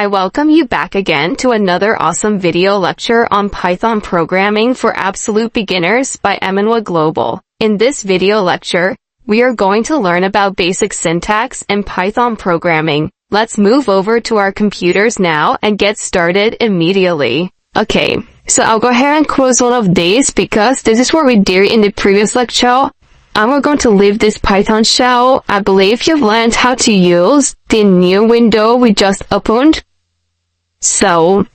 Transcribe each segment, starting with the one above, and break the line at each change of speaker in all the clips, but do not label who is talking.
I welcome you back again to another awesome video lecture on Python programming for absolute beginners by Emenwa Global. In this video lecture, we are going to learn about basic syntax in Python programming. Let's move over to our computers now and get started immediately. Okay, so I'll go ahead and close one of these because this is what we did in the previous lecture. And we're going to leave this Python shell. I believe you've learned how to use the new window we just opened. So,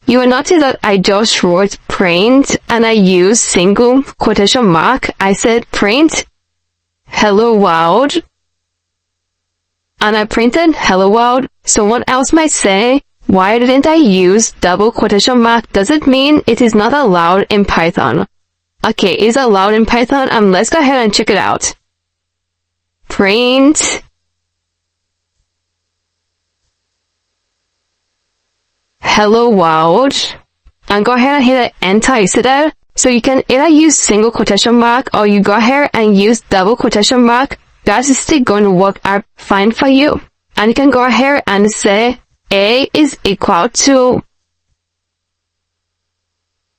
you will notice that I just wrote print and I used single quotation mark. I said print hello world. And I printed hello world. Someone else might say, why didn't I use double quotation mark? Does it mean it is not allowed in Python? Okay, is allowed in Python, let's go ahead and check it out. Print hello world, and go ahead and hit enter. You see that? So you can either use single quotation mark or you go ahead and use double quotation mark. That is still going to work out fine for you. And you can go ahead and say A is equal to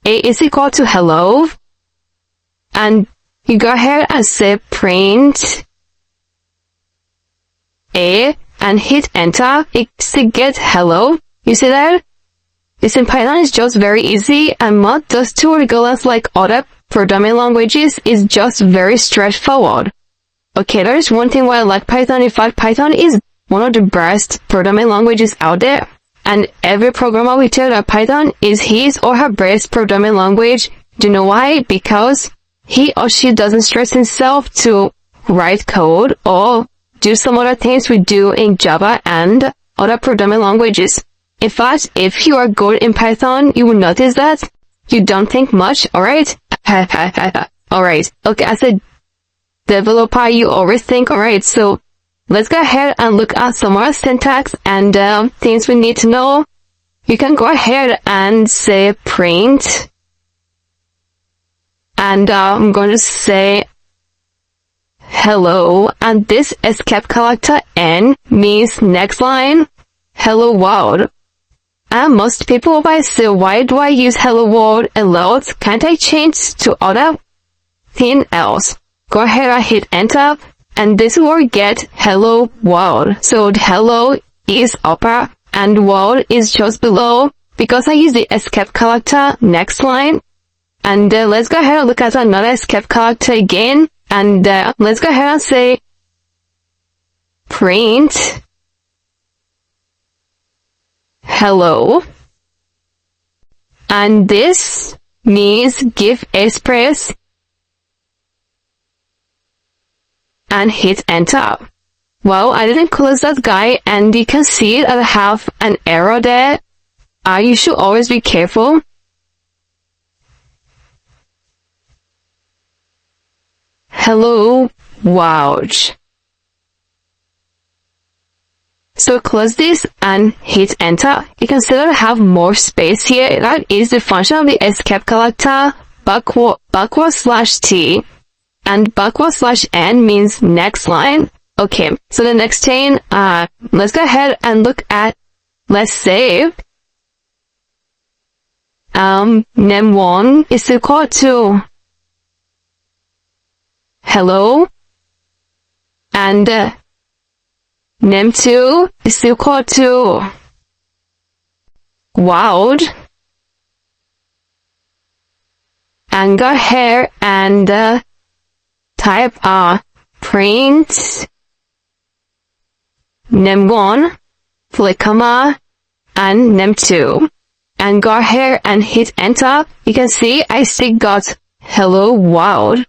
hello. And you go ahead and say print A and hit enter. It still gets hello. You see that? This in Python is just very easy, and not just too rigorous like other programming languages. Is just very straightforward. Okay, there is one thing why I like Python. In fact, Python is one of the best programming languages out there. And every programmer will tell that Python is his or her best programming language. Do you know why? Because he or she doesn't stress himself to write code or do some other things we do in Java and other programming languages. In fact, if you are good in Python, you will notice that you don't think much, alright? Alright, okay, as a developer, you always think, alright, so let's go ahead and look at some more syntax and things we need to know. You can go ahead and say print. And I'm going to say hello, and this escape character N means next line, hello world. And most people might say, why do I use hello world a lot? Can't I change to other thing else? Go ahead and hit enter, and this will get hello world. So the hello is upper and world is just below because I use the escape character next line. And let's go ahead and look at another escape character again. And let's go ahead and say print hello. And this means give a space and hit enter. Well, I didn't close that guy, and you can see that I have an error there. You should always be careful. Hello world. So close this and hit enter. You can see that I have more space here. That is the function of the escape character /t, and /n means next line. Okay, so the next thing, let's go ahead and look at, let's save. Name1 is equal to hello, and name2 is equal to world, and go ahead and type print name1, click comma, and name2, and go ahead and hit enter. You can see I still got hello world.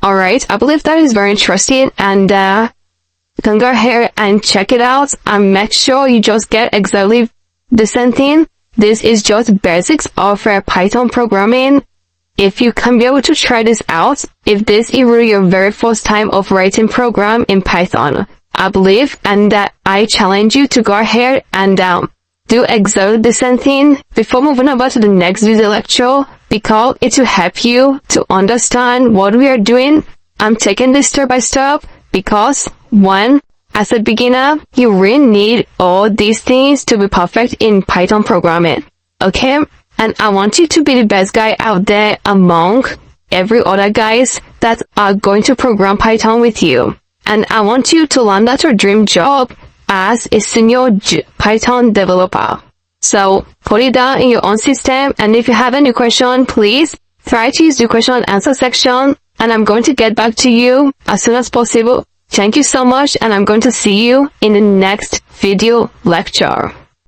Alright, I believe that is very interesting, and you can go ahead and check it out and make sure you just get exactly the same thing. This is just basics of Python programming. If you can be able to try this out, if this is really your very first time of writing program in Python, I believe, and that I challenge you to go ahead and do exactly the same thing before moving over to the next video lecture, because it will help you to understand what we are doing. I'm taking this step by step because, one, As a beginner, you really need all these things to be perfect in Python programming. Okay? And I want you to be the best guy out there among every other guys that are going to program Python with you. And I want you to land at your dream job as a senior Python developer. So put it down in your own system, and if you have any question, please try to use the question and answer section, and I'm going to get back to you as soon as possible. Thank you so much, and I'm going to see you in the next video lecture.